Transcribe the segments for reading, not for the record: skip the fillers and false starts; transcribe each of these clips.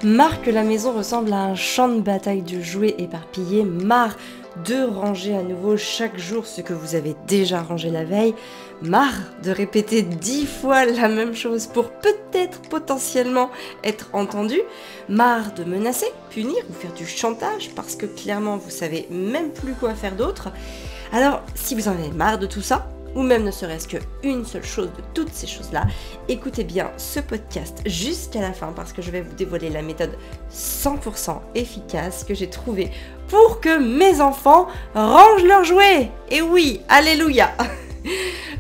Marre que la maison ressemble à un champ de bataille de jouets éparpillés, marre de ranger à nouveau chaque jour ce que vous avez déjà rangé la veille, marre de répéter 10 fois la même chose pour peut-être potentiellement être entendu, marre de menacer, punir ou faire du chantage parce que clairement vous savez même plus quoi faire d'autre. Alors si vous en avez marre de tout ça, ou même ne serait-ce qu'une seule chose de toutes ces choses-là, écoutez bien ce podcast jusqu'à la fin parce que je vais vous dévoiler la méthode 100% efficace que j'ai trouvée pour que mes enfants rangent leurs jouets. Et oui, alléluia.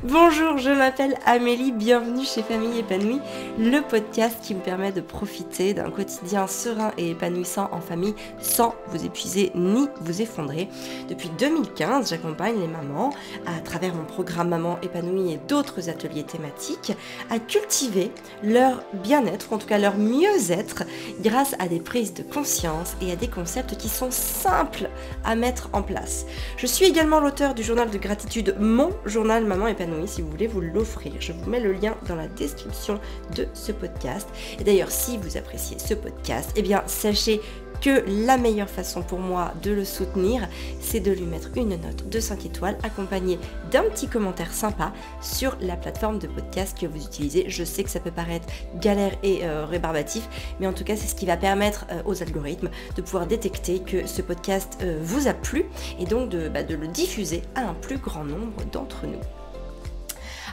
Bonjour, je m'appelle Amélie, bienvenue chez Famille Épanouie, le podcast qui vous permet de profiter d'un quotidien serein et épanouissant en famille sans vous épuiser ni vous effondrer. Depuis 2015, j'accompagne les mamans, à travers mon programme Maman Épanouie et d'autres ateliers thématiques, à cultiver leur bien-être, ou en tout cas leur mieux-être, grâce à des prises de conscience et à des concepts qui sont simples à mettre en place. Je suis également l'auteur du journal de gratitude, mon journal Maman Épanouie, si vous voulez vous l'offrir. Je vous mets le lien dans la description de ce podcast. Et d'ailleurs, si vous appréciez ce podcast, eh bien, sachez que la meilleure façon pour moi de le soutenir, c'est de lui mettre une note de 5 étoiles accompagnée d'un petit commentaire sympa sur la plateforme de podcast que vous utilisez. Je sais que ça peut paraître galère et rébarbatif, mais en tout cas, c'est ce qui va permettre aux algorithmes de pouvoir détecter que ce podcast vous a plu et donc de le diffuser à un plus grand nombre d'entre nous.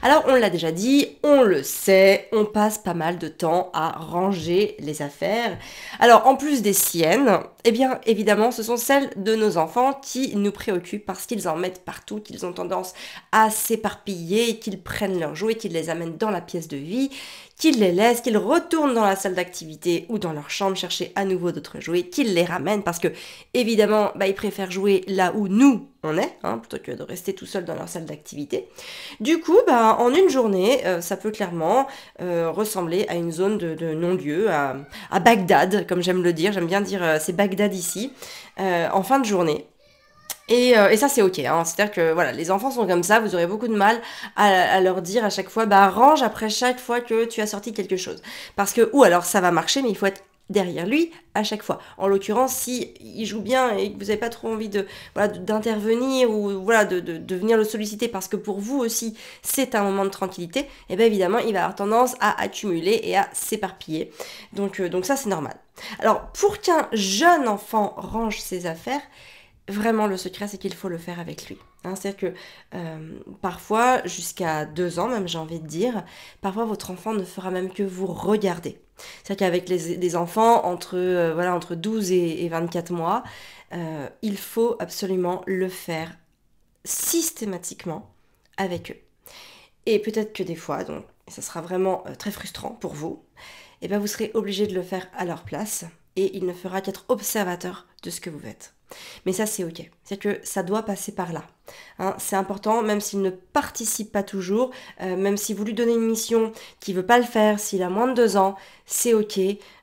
Alors on l'a déjà dit, on le sait, on passe pas mal de temps à ranger les affaires. Alors en plus des siennes, eh bien évidemment ce sont celles de nos enfants qui nous préoccupent parce qu'ils en mettent partout, qu'ils ont tendance à s'éparpiller, qu'ils prennent leurs jouets, qu'ils les amènent dans la pièce de vie, qu'ils les laissent, qu'ils retournent dans la salle d'activité ou dans leur chambre chercher à nouveau d'autres jouets, qu'ils les ramènent parce que évidemment ils préfèrent jouer là où nous on est, plutôt que de rester tout seul dans leur salle d'activité. Du coup, en une journée, ça peut clairement ressembler à une zone de non-lieu, à Bagdad, comme j'aime le dire. J'aime bien dire c'est Bagdad ici, en fin de journée. Et ça c'est ok, c'est-à-dire que voilà, les enfants sont comme ça, vous aurez beaucoup de mal à leur dire à chaque fois, range après chaque fois que tu as sorti quelque chose. Parce que, ou alors ça va marcher, mais il faut être derrière lui à chaque fois. En l'occurrence, si il joue bien et que vous n'avez pas trop envie d'intervenir ou de venir le solliciter parce que pour vous aussi c'est un moment de tranquillité, et bien évidemment il va avoir tendance à accumuler et à s'éparpiller. Donc ça c'est normal. Alors pour qu'un jeune enfant range ses affaires, vraiment le secret c'est qu'il faut le faire avec lui. C'est-à-dire que parfois, jusqu'à 2 ans même j'ai envie de dire, parfois votre enfant ne fera même que vous regarder. C'est-à-dire qu'avec les enfants entre 12 et 24 mois, il faut absolument le faire systématiquement avec eux. Et peut-être que des fois, donc, ça sera vraiment très frustrant pour vous, et vous serez obligé de le faire à leur place et il ne fera qu'être observateur de ce que vous faites. Mais ça c'est ok, c'est que ça doit passer par là. C'est important, même s'il ne participe pas toujours, même si vous lui donnez une mission qu'il ne veut pas le faire, s'il a moins de 2 ans, c'est ok.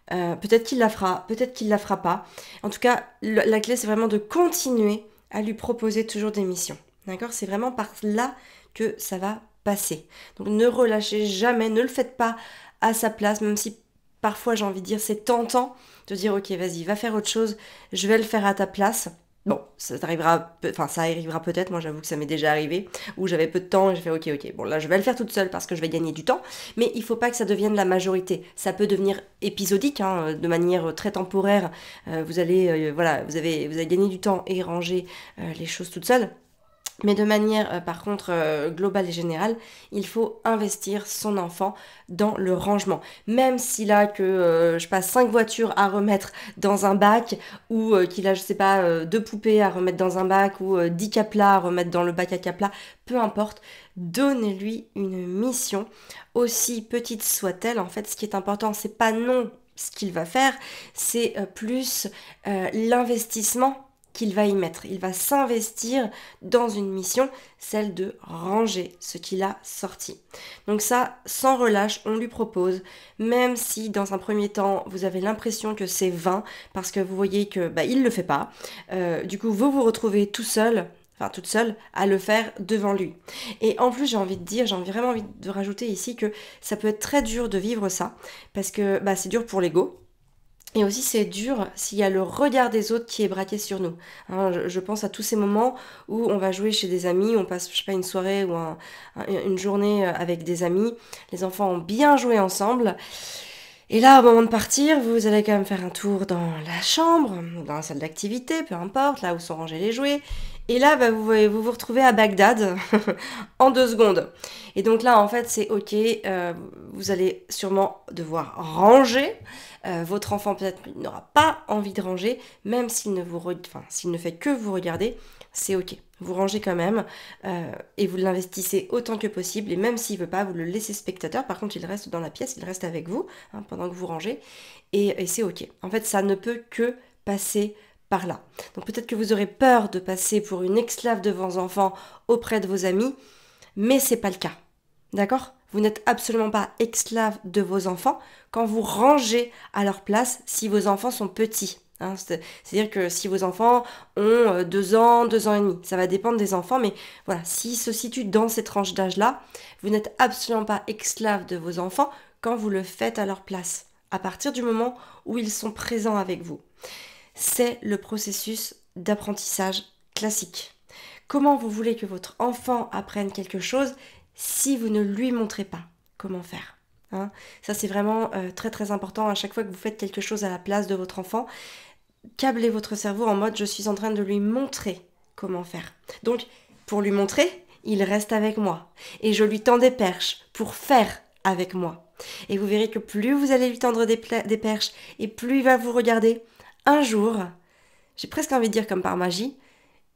Peut-être qu'il la fera, peut-être qu'il la fera pas. En tout cas, la clé c'est vraiment de continuer à lui proposer toujours des missions. D'accord ? C'est vraiment par là que ça va passer. Donc ne relâchez jamais, ne le faites pas à sa place, même si parfois j'ai envie de dire c'est tentant de dire ok vas-y va faire autre chose, je vais le faire à ta place. Bon, ça arrivera peut-être, moi j'avoue que ça m'est déjà arrivé, où j'avais peu de temps et j'ai fait ok, bon là je vais le faire toute seule parce que je vais gagner du temps, mais il faut pas que ça devienne la majorité, ça peut devenir épisodique, de manière très temporaire, vous allez gagner du temps et ranger les choses toute seule. Mais de manière, par contre, globale et générale, il faut investir son enfant dans le rangement. Même s'il a que, je passe 5 voitures à remettre dans un bac, ou qu'il a, 2 poupées à remettre dans un bac, ou 10 caplas à remettre dans le bac à caplas, peu importe, donnez-lui une mission, aussi petite soit-elle. En fait, ce qui est important, c'est pas non ce qu'il va faire, c'est plus l'investissement qu'il va y mettre. Il va s'investir dans une mission, celle de ranger ce qu'il a sorti. Donc ça, sans relâche, on lui propose, même si dans un premier temps, vous avez l'impression que c'est vain, parce que vous voyez que il le fait pas. Du coup, vous vous retrouvez toute seule à le faire devant lui. Et en plus, j'ai vraiment envie de rajouter ici que ça peut être très dur de vivre ça, parce que c'est dur pour l'ego. Et aussi, c'est dur s'il y a le regard des autres qui est braqué sur nous. Hein, je pense à tous ces moments où on va jouer chez des amis, on passe, je sais pas, une soirée ou une journée avec des amis. Les enfants ont bien joué ensemble. Et là, au moment de partir, vous allez quand même faire un tour dans la chambre, dans la salle d'activité, peu importe, là où sont rangés les jouets. Et là, bah, vous retrouvez à Bagdad en 2 secondes. Et donc là, en fait, c'est ok. Vous allez sûrement devoir ranger. Votre enfant peut-être n'aura pas envie de ranger, même s'il ne fait que vous regarder, c'est ok. Vous rangez quand même et vous l'investissez autant que possible. Et même s'il veut pas, vous le laissez spectateur. Par contre, il reste dans la pièce, il reste avec vous pendant que vous rangez. Et c'est ok. En fait, ça ne peut que passer par là. Donc peut-être que vous aurez peur de passer pour une esclave de vos enfants auprès de vos amis, mais c'est pas le cas. D'accord ? Vous n'êtes absolument pas esclave de vos enfants quand vous rangez à leur place si vos enfants sont petits. Hein. C'est-à-dire que si vos enfants ont 2 ans, 2 ans et demi, ça va dépendre des enfants, mais voilà, s'ils se situent dans cette tranche d'âge-là, vous n'êtes absolument pas esclave de vos enfants quand vous le faites à leur place, à partir du moment où ils sont présents avec vous. C'est le processus d'apprentissage classique. Comment vous voulez que votre enfant apprenne quelque chose si vous ne lui montrez pas comment faire, hein? Ça, c'est vraiment très très important. À chaque fois que vous faites quelque chose à la place de votre enfant, câblez votre cerveau en mode je suis en train de lui montrer comment faire. Donc, pour lui montrer, il reste avec moi. Et je lui tends des perches pour faire avec moi. Et vous verrez que plus vous allez lui tendre des perches et plus il va vous regarder, un jour, j'ai presque envie de dire comme par magie,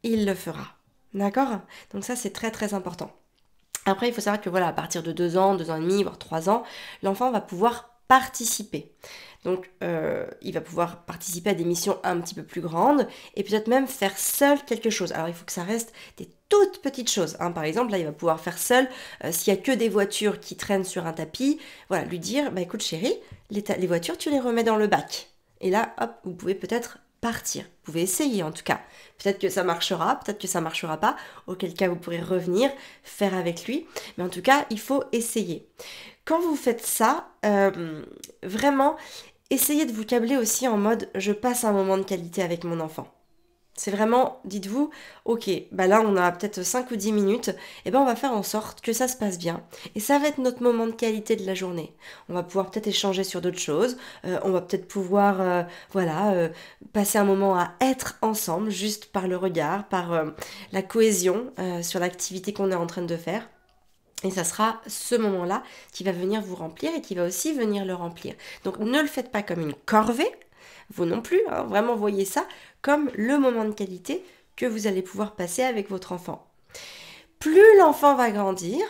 il le fera. D'accord ? Donc ça, c'est très très important. Après, il faut savoir que voilà, à partir de 2 ans, 2 ans et demi, voire 3 ans, l'enfant va pouvoir participer. Donc, il va pouvoir participer à des missions un petit peu plus grandes et peut-être même faire seul quelque chose. Alors, il faut que ça reste des toutes petites choses. Hein. Par exemple, là, il va pouvoir faire seul, s'il n'y a que des voitures qui traînent sur un tapis, voilà, lui dire, bah écoute chérie, les voitures, tu les remets dans le bac. Et là, hop, vous pouvez peut-être partir. Vous pouvez essayer en tout cas. Peut-être que ça marchera, peut-être que ça marchera pas, auquel cas vous pourrez revenir, faire avec lui. Mais en tout cas, il faut essayer. Quand vous faites ça, vraiment, essayez de vous câbler aussi en mode je passe un moment de qualité avec mon enfant. C'est vraiment, dites-vous, ok, bah là on a peut-être 5 ou 10 minutes, et ben on va faire en sorte que ça se passe bien. Et ça va être notre moment de qualité de la journée. On va pouvoir peut-être échanger sur d'autres choses, on va peut-être pouvoir, passer un moment à être ensemble, juste par le regard, par la cohésion sur l'activité qu'on est en train de faire. Et ça sera ce moment-là qui va venir vous remplir et qui va aussi venir le remplir. Donc ne le faites pas comme une corvée, vous non plus, hein, vraiment voyez ça comme le moment de qualité que vous allez pouvoir passer avec votre enfant. Plus l'enfant va grandir,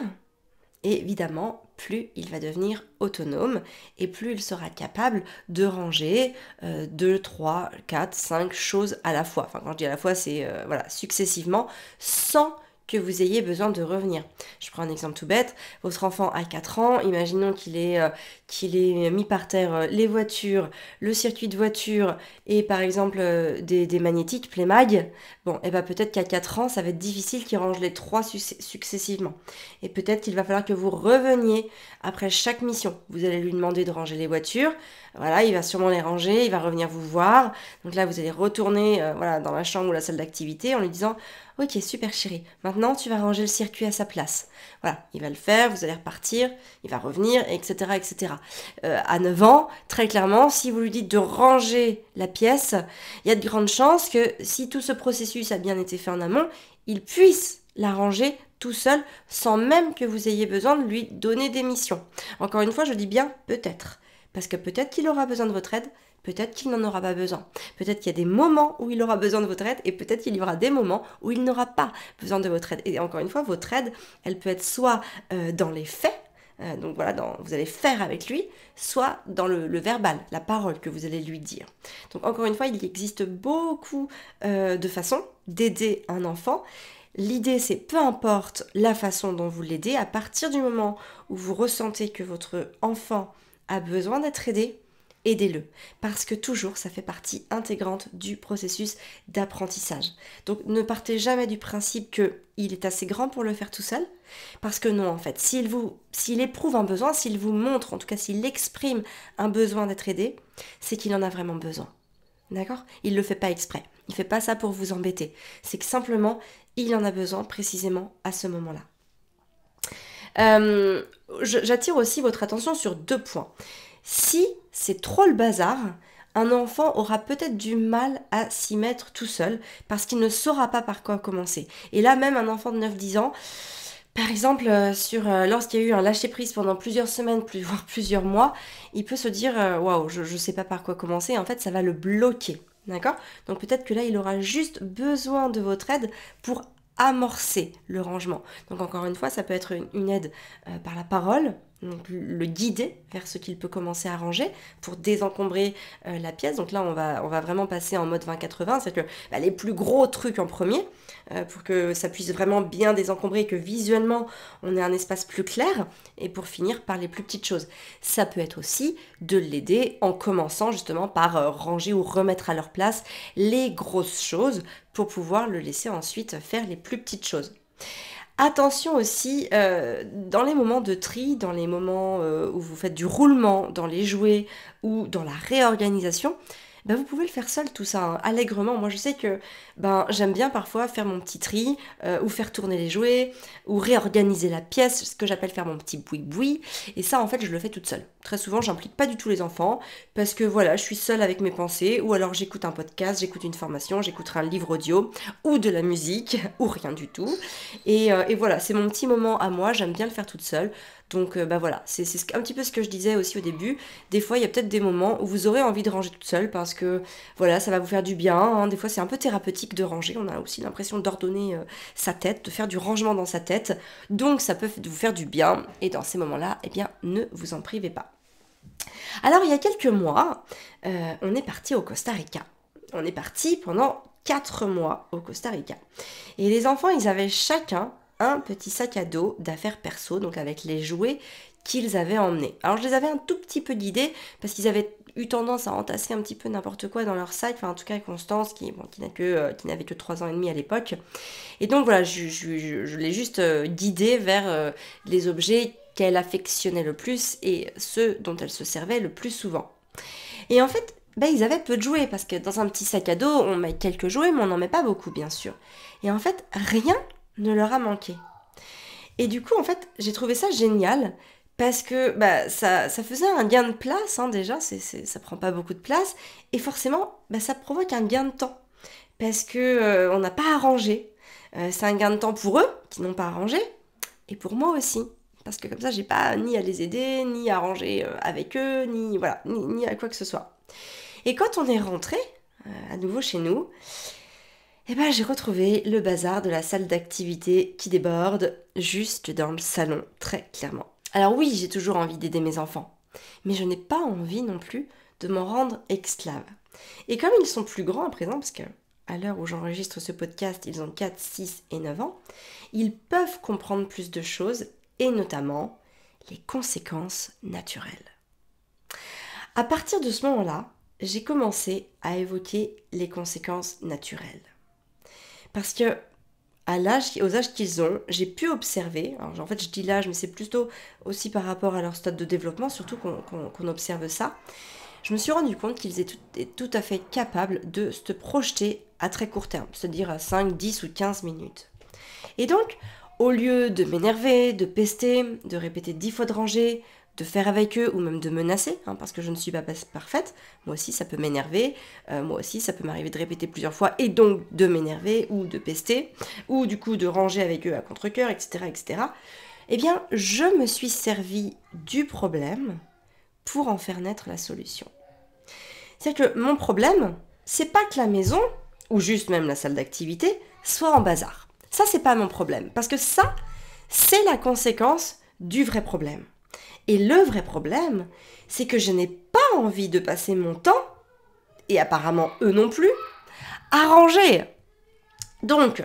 évidemment, plus il va devenir autonome et plus il sera capable de ranger 2, 3, 4, 5 choses à la fois. Enfin, quand je dis à la fois, c'est successivement, sans que vous ayez besoin de revenir. Je prends un exemple tout bête. Votre enfant a 4 ans, imaginons qu'il est mis par terre les voitures, le circuit de voiture et par exemple des magnétiques Playmag. Bon, et ben peut-être qu'à 4 ans, ça va être difficile qu'il range les 3 successivement. Et peut-être qu'il va falloir que vous reveniez après chaque mission. Vous allez lui demander de ranger les voitures. Voilà, il va sûrement les ranger, il va revenir vous voir. Donc là, vous allez retourner dans la chambre ou la salle d'activité en lui disant « Ok, super chérie, maintenant tu vas ranger le circuit à sa place. » Voilà, il va le faire, vous allez repartir, il va revenir, etc. etc. À 9 ans, très clairement, si vous lui dites de ranger la pièce, il y a de grandes chances que si tout ce processus a bien été fait en amont, il puisse la ranger tout seul sans même que vous ayez besoin de lui donner des missions. Encore une fois, je dis bien peut-être. Parce que peut-être qu'il aura besoin de votre aide, peut-être qu'il n'en aura pas besoin. Peut-être qu'il y a des moments où il aura besoin de votre aide et peut-être qu'il y aura des moments où il n'aura pas besoin de votre aide. Et encore une fois, votre aide, elle peut être soit dans les faits, donc voilà, vous allez faire avec lui, soit dans le verbal, la parole que vous allez lui dire. Donc encore une fois, il existe beaucoup de façons d'aider un enfant. L'idée, c'est peu importe la façon dont vous l'aidez, à partir du moment où vous ressentez que votre enfant a besoin d'être aidé, aidez-le. Parce que toujours, ça fait partie intégrante du processus d'apprentissage. Donc ne partez jamais du principe qu'il est assez grand pour le faire tout seul. Parce que non, en fait, s'il éprouve un besoin, s'il vous montre, en tout cas s'il exprime un besoin d'être aidé, c'est qu'il en a vraiment besoin. D'accord? Il ne le fait pas exprès. Il ne fait pas ça pour vous embêter. C'est que simplement, il en a besoin précisément à ce moment-là. J'attire aussi votre attention sur 2 points. Si c'est trop le bazar, un enfant aura peut-être du mal à s'y mettre tout seul parce qu'il ne saura pas par quoi commencer. Et là, même un enfant de 9-10 ans, par exemple, lorsqu'il y a eu un lâcher-prise pendant plusieurs semaines, voire plusieurs mois, il peut se dire waouh, je ne sais pas par quoi commencer. En fait, ça va le bloquer. D'accord? Donc peut-être que là, il aura juste besoin de votre aide pour amorcer le rangement. Donc encore une fois, ça peut être une aide par la parole, donc le guider vers ce qu'il peut commencer à ranger pour désencombrer la pièce. Donc là, on va vraiment passer en mode 20-80, c'est-à-dire que les plus gros trucs en premier, pour que ça puisse vraiment bien désencombrer et que visuellement, on ait un espace plus clair, et pour finir par les plus petites choses. Ça peut être aussi de l'aider en commençant justement par ranger ou remettre à leur place les grosses choses pour pouvoir le laisser ensuite faire les plus petites choses. Attention aussi, dans les moments de tri, dans les moments où vous faites du roulement dans les jouets ou dans la réorganisation, vous pouvez le faire seul tout ça, hein, allègrement. Moi je sais que j'aime bien parfois faire mon petit tri, ou faire tourner les jouets, ou réorganiser la pièce, ce que j'appelle faire mon petit boui-boui. Et ça en fait je le fais toute seule. Très souvent j'implique pas du tout les enfants, parce que voilà, je suis seule avec mes pensées, ou alors j'écoute un podcast, j'écoute une formation, j'écoute un livre audio, ou de la musique, ou rien du tout. Et voilà, c'est mon petit moment à moi, j'aime bien le faire toute seule. Donc voilà, c'est un petit peu ce que je disais aussi au début. Des fois, il y a peut-être des moments où vous aurez envie de ranger toute seule parce que voilà, ça va vous faire du bien, hein. Des fois, c'est un peu thérapeutique de ranger. On a aussi l'impression d'ordonner sa tête, de faire du rangement dans sa tête. Donc ça peut vous faire du bien. Et dans ces moments-là, eh bien, ne vous en privez pas. Alors, il y a quelques mois, on est parti au Costa Rica. On est parti pendant 4 mois au Costa Rica. Et les enfants, ils avaient chacun un petit sac à dos d'affaires perso, donc avec les jouets qu'ils avaient emmenés. Alors je les avais un tout petit peu guidés parce qu'ils avaient eu tendance à entasser un petit peu n'importe quoi dans leur sac, enfin en tout cas Constance qui n'avait que 3 ans et demi à l'époque. Et donc voilà, je l'ai juste guidée vers les objets qu'elle affectionnait le plus et ceux dont elle se servait le plus souvent. Et en fait, ils avaient peu de jouets parce que dans un petit sac à dos, on met quelques jouets mais on n'en met pas beaucoup bien sûr. Et en fait, rien ne leur a manqué. Et du coup, en fait, j'ai trouvé ça génial parce que ça faisait un gain de place, hein, déjà, ça prend pas beaucoup de place, et forcément, ça provoque un gain de temps parce que on n'a pas à ranger. C'est un gain de temps pour eux qui n'ont pas à ranger, et pour moi aussi. Parce que comme ça, j'ai pas ni à les aider, ni à ranger avec eux, ni à quoi que ce soit. Et quand on est rentré à nouveau chez nous, j'ai retrouvé le bazar de la salle d'activité qui déborde juste dans le salon, très clairement. Alors oui, j'ai toujours envie d'aider mes enfants, mais je n'ai pas envie non plus de m'en rendre esclave. Et comme ils sont plus grands à présent, parce que à l'heure où j'enregistre ce podcast, ils ont 4, 6 et 9 ans, ils peuvent comprendre plus de choses, et notamment les conséquences naturelles. À partir de ce moment-là, j'ai commencé à évoquer les conséquences naturelles. Parce que aux âges qu'ils ont, j'ai pu observer, alors en fait je dis l'âge, mais c'est plutôt aussi par rapport à leur stade de développement, surtout qu'on observe ça, je me suis rendu compte qu'ils étaient tout à fait capables de se projeter à très court terme, c'est-à-dire à 5, 10 ou 15 minutes. Et donc, au lieu de m'énerver, de pester, de répéter 10 fois de ranger, de faire avec eux ou même de menacer, parce que je ne suis pas parfaite, moi aussi ça peut m'énerver, moi aussi ça peut m'arriver de répéter plusieurs fois et donc de m'énerver ou de pester, ou du coup de ranger avec eux à contre-cœur, etc., etc. Eh bien, je me suis servi du problème pour en faire naître la solution. C'est-à-dire que mon problème, c'est pas que la maison, ou juste même la salle d'activité, soit en bazar. Ça, c'est pas mon problème, parce que ça, c'est la conséquence du vrai problème. Et le vrai problème, c'est que je n'ai pas envie de passer mon temps, et apparemment eux non plus, à ranger. Donc,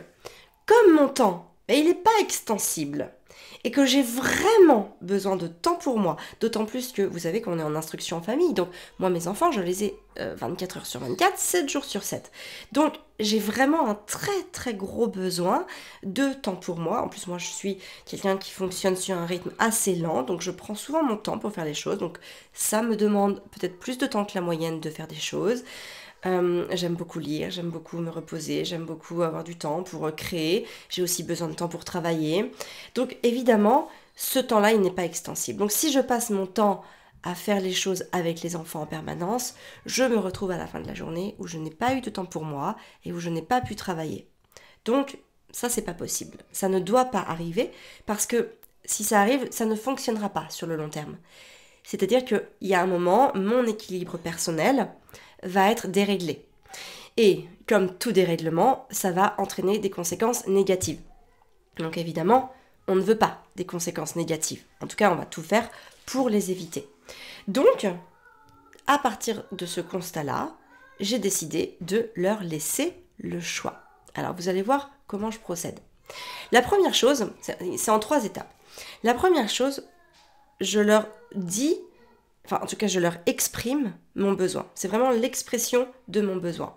comme mon temps, il n'est pas extensible, et que j'ai vraiment besoin de temps pour moi, d'autant plus que vous savez qu'on est en instruction en famille, donc moi mes enfants je les ai 24 heures sur 24, 7 jours sur 7. Donc j'ai vraiment un très très gros besoin de temps pour moi. En plus moi je suis quelqu'un qui fonctionne sur un rythme assez lent, donc je prends souvent mon temps pour faire les choses, donc ça me demande peut-être plus de temps que la moyenne de faire des choses. J'aime beaucoup lire, j'aime beaucoup me reposer, j'aime beaucoup avoir du temps pour créer, j'ai aussi besoin de temps pour travailler. Donc évidemment, ce temps-là, il n'est pas extensible. Donc si je passe mon temps à faire les choses avec les enfants en permanence, je me retrouve à la fin de la journée où je n'ai pas eu de temps pour moi et où je n'ai pas pu travailler. Donc ça, c'est pas possible. Ça ne doit pas arriver parce que si ça arrive, ça ne fonctionnera pas sur le long terme. C'est-à-dire qu'il y a un moment, mon équilibre personnel va être déréglé. Et comme tout dérèglement, ça va entraîner des conséquences négatives. Donc évidemment, on ne veut pas des conséquences négatives. En tout cas, on va tout faire pour les éviter. Donc, à partir de ce constat-là, j'ai décidé de leur laisser le choix. Alors, vous allez voir comment je procède. La première chose, c'est en 3 étapes. La première chose, je leur dis, enfin en tout cas je leur exprime mon besoin. C'est vraiment l'expression de mon besoin.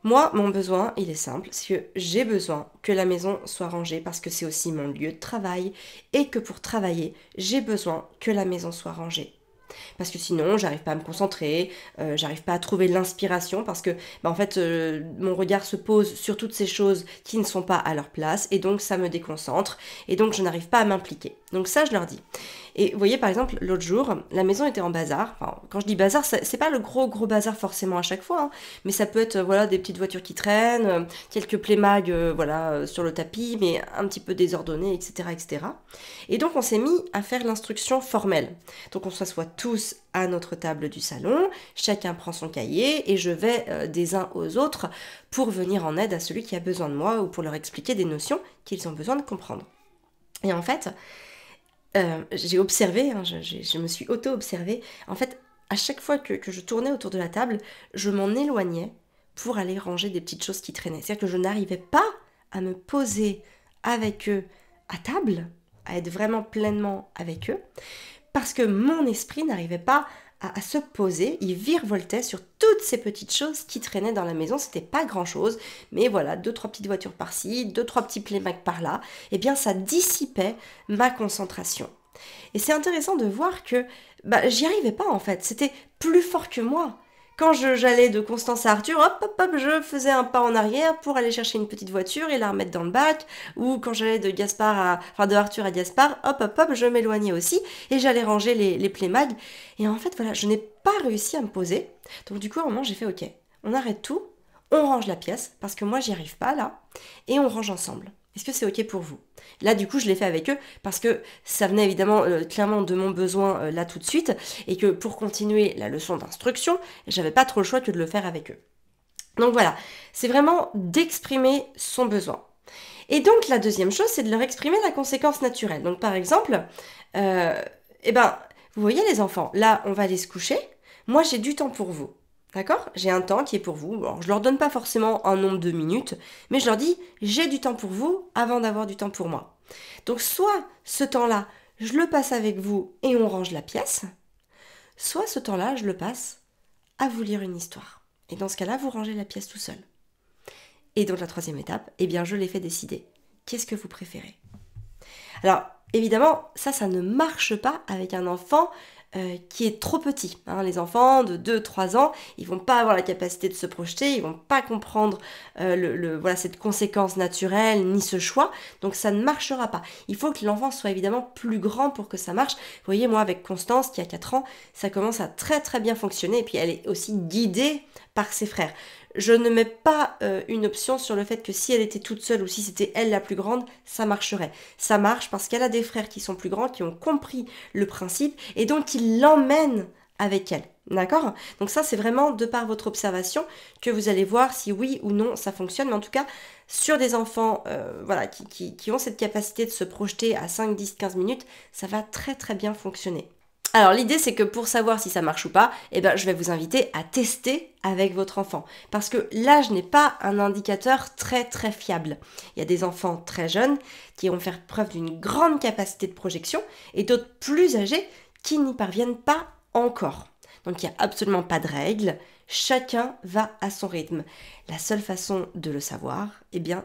Moi, mon besoin, il est simple, c'est que j'ai besoin que la maison soit rangée parce que c'est aussi mon lieu de travail et que pour travailler, j'ai besoin que la maison soit rangée. Parce que sinon, j'arrive pas à me concentrer, j'arrive pas à trouver l'inspiration parce que, en fait, mon regard se pose sur toutes ces choses qui ne sont pas à leur place et donc ça me déconcentre et donc je n'arrive pas à m'impliquer. Donc ça, je leur dis. Et vous voyez, par exemple, l'autre jour, la maison était en bazar. Enfin, quand je dis bazar, c'est pas le gros bazar forcément à chaque fois, hein, mais ça peut être voilà, des petites voitures qui traînent, quelques playmags sur le tapis, mais un petit peu désordonné, etc., etc. Et donc, on s'est mis à faire l'instruction formelle. Donc, on s'assoit tous à notre table du salon, chacun prend son cahier et je vais des uns aux autres pour venir en aide à celui qui a besoin de moi ou pour leur expliquer des notions qu'ils ont besoin de comprendre. Et en fait, j'ai observé, hein, je me suis auto-observée, en fait, à chaque fois que je tournais autour de la table, je m'en éloignais pour aller ranger des petites choses qui traînaient. C'est-à-dire que je n'arrivais pas à me poser avec eux à table, à être vraiment pleinement avec eux, parce que mon esprit n'arrivait pas à se poser, il virevoltait sur toutes ces petites choses qui traînaient dans la maison. C'était pas grand chose, mais voilà, 2-3 petites voitures par-ci, 2-3 petits playmags par-là, et bien ça dissipait ma concentration. Et c'est intéressant de voir que j'y arrivais pas en fait, c'était plus fort que moi. Quand j'allais de Constance à Arthur, hop, je faisais un pas en arrière pour aller chercher une petite voiture et la remettre dans le bac. Ou quand j'allais de Arthur à Gaspard, hop, je m'éloignais aussi et j'allais ranger les playmags. Et en fait, voilà, je n'ai pas réussi à me poser. Donc du coup, à un moment, j'ai fait OK, on arrête tout, on range la pièce parce que moi, j'y arrive pas là, et on range ensemble. Est-ce que c'est OK pour vous? Là, du coup, je l'ai fait avec eux parce que ça venait évidemment clairement de mon besoin là tout de suite et que pour continuer la leçon d'instruction, j'avais pas trop le choix que de le faire avec eux. Donc voilà, c'est vraiment d'exprimer son besoin. Et donc la deuxième chose, c'est de leur exprimer la conséquence naturelle. Donc par exemple, vous voyez les enfants, là, on va aller se coucher. Moi, j'ai du temps pour vous. D'accord? J'ai un temps qui est pour vous. Alors, je leur donne pas forcément un nombre de minutes, mais je leur dis, j'ai du temps pour vous avant d'avoir du temps pour moi. Donc, soit ce temps-là, je le passe avec vous et on range la pièce, soit ce temps-là, je le passe à vous lire une histoire. Et dans ce cas-là, vous rangez la pièce tout seul. Et donc, la troisième étape, je les fais décider. Qu'est-ce que vous préférez? Alors, évidemment, ça ne marche pas avec un enfant qui est trop petit. Hein. Les enfants de 2-3 ans, ils vont pas avoir la capacité de se projeter, ils vont pas comprendre cette conséquence naturelle ni ce choix, donc ça ne marchera pas. Il faut que l'enfant soit évidemment plus grand pour que ça marche. Vous voyez, moi avec Constance qui a 4 ans, ça commence à très très bien fonctionner et puis elle est aussi guidée par ses frères. Je ne mets pas une option sur le fait que si elle était toute seule ou si c'était elle la plus grande, ça marcherait. Ça marche parce qu'elle a des frères qui sont plus grands, qui ont compris le principe et donc ils l'emmènent avec elle. D'accord? Donc ça, c'est vraiment de par votre observation que vous allez voir si oui ou non ça fonctionne. Mais en tout cas, sur des enfants qui ont cette capacité de se projeter à 5, 10, 15 minutes, ça va très très bien fonctionner. Alors l'idée c'est que pour savoir si ça marche ou pas, je vais vous inviter à tester avec votre enfant. Parce que l'âge n'est pas un indicateur très très fiable. Il y a des enfants très jeunes qui vont faire preuve d'une grande capacité de projection et d'autres plus âgés qui n'y parviennent pas encore. Donc il n'y a absolument pas de règle, chacun va à son rythme. La seule façon de le savoir,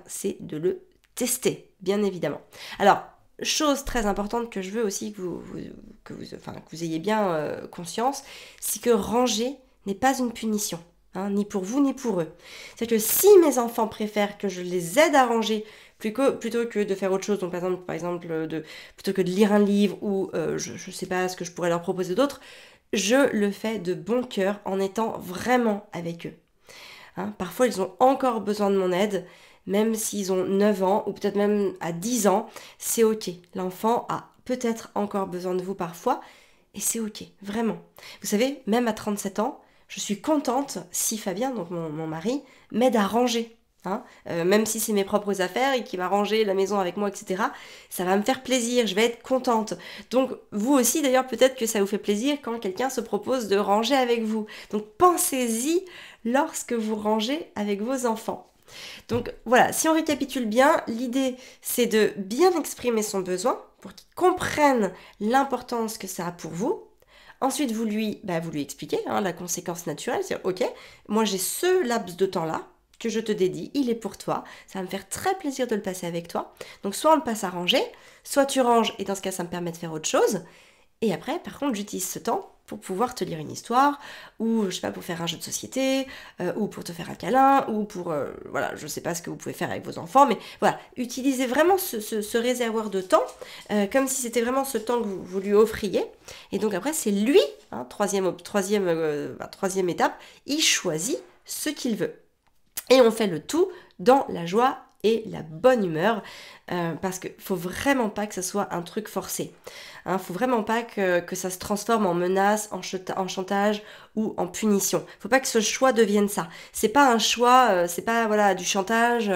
c'est de le tester, bien évidemment. Alors, chose très importante que je veux aussi que vous ayez bien conscience, c'est que ranger n'est pas une punition, ni pour vous ni pour eux. C'est que si mes enfants préfèrent que je les aide à ranger plutôt que de faire autre chose, donc par exemple plutôt que de lire un livre ou je ne sais pas ce que je pourrais leur proposer d'autre, je le fais de bon cœur en étant vraiment avec eux. Parfois ils ont encore besoin de mon aide, même s'ils ont 9 ans ou peut-être même à 10 ans, c'est ok. L'enfant a peut-être encore besoin de vous parfois et c'est ok, vraiment. Vous savez, même à 37 ans, je suis contente si Fabien, donc mon mari, m'aide à ranger. Même si c'est mes propres affaires et qu'il va ranger la maison avec moi, etc., ça va me faire plaisir, je vais être contente. Donc vous aussi d'ailleurs, peut-être que ça vous fait plaisir quand quelqu'un se propose de ranger avec vous. Donc pensez-y lorsque vous rangez avec vos enfants. Donc voilà, si on récapitule bien, l'idée c'est de bien exprimer son besoin pour qu'il comprenne l'importance que ça a pour vous. Ensuite, vous lui expliquez la conséquence naturelle, c'est ok, moi j'ai ce laps de temps-là que je te dédie, il est pour toi, ça va me faire très plaisir de le passer avec toi. Donc soit on le passe à ranger, soit tu ranges et dans ce cas ça me permet de faire autre chose. Et après, par contre, j'utilise ce temps pour pouvoir te lire une histoire, ou je sais pas, pour faire un jeu de société, ou pour te faire un câlin, ou pour, je sais pas ce que vous pouvez faire avec vos enfants, mais voilà, utilisez vraiment ce réservoir de temps, comme si c'était vraiment ce temps que vous lui offriez, et donc après, c'est lui, troisième étape, il choisit ce qu'il veut. Et on fait le tout dans la joie et la bonne humeur, parce qu'il faut vraiment pas que ce soit un truc forcé. Faut vraiment pas que ça se transforme en menace, en chantage ou en punition. Faut pas que ce choix devienne ça. C'est pas un choix, c'est pas du chantage.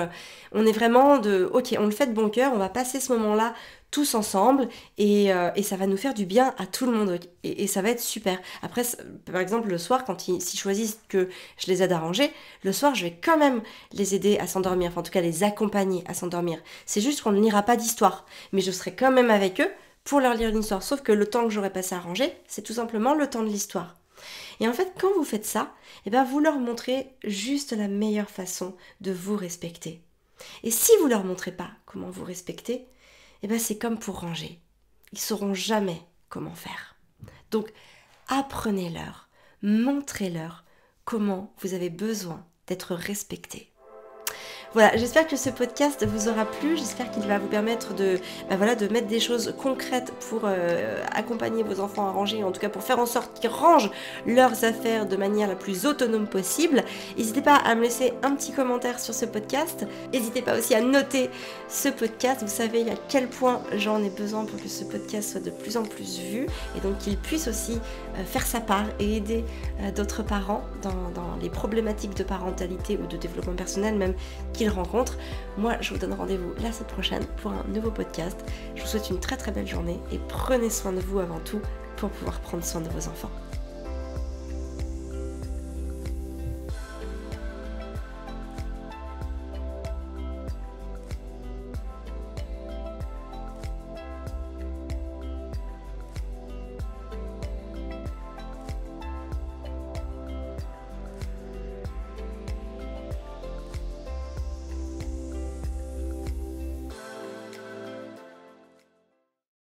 On est vraiment ok, on le fait de bon cœur, on va passer ce moment-là tous ensemble et ça va nous faire du bien à tout le monde et ça va être super. Après, par exemple, le soir, s'ils choisissent que je les aide à ranger, le soir, je vais quand même les aider à s'endormir, enfin en tout cas les accompagner à s'endormir. C'est juste qu'on ne lira pas d'histoire, mais je serai quand même avec eux pour leur lire une histoire, sauf que le temps que j'aurai passé à ranger, c'est tout simplement le temps de l'histoire. Et en fait, quand vous faites ça, vous leur montrez juste la meilleure façon de vous respecter. Et si vous leur montrez pas comment vous respecter, c'est comme pour ranger. Ils sauront jamais comment faire. Donc, apprenez-leur, montrez-leur comment vous avez besoin d'être respecté. Voilà, j'espère que ce podcast vous aura plu, j'espère qu'il va vous permettre de mettre des choses concrètes pour accompagner vos enfants à ranger, en tout cas pour faire en sorte qu'ils rangent leurs affaires de manière la plus autonome possible. N'hésitez pas à me laisser un petit commentaire sur ce podcast, n'hésitez pas aussi à noter ce podcast, vous savez à quel point j'en ai besoin pour que ce podcast soit de plus en plus vu et donc qu'il puisse aussi faire sa part et aider d'autres parents dans les problématiques de parentalité ou de développement personnel même qu'ils rencontrent. Moi, je vous donne rendez-vous la semaine prochaine pour un nouveau podcast. Je vous souhaite une très très belle journée et prenez soin de vous avant tout pour pouvoir prendre soin de vos enfants.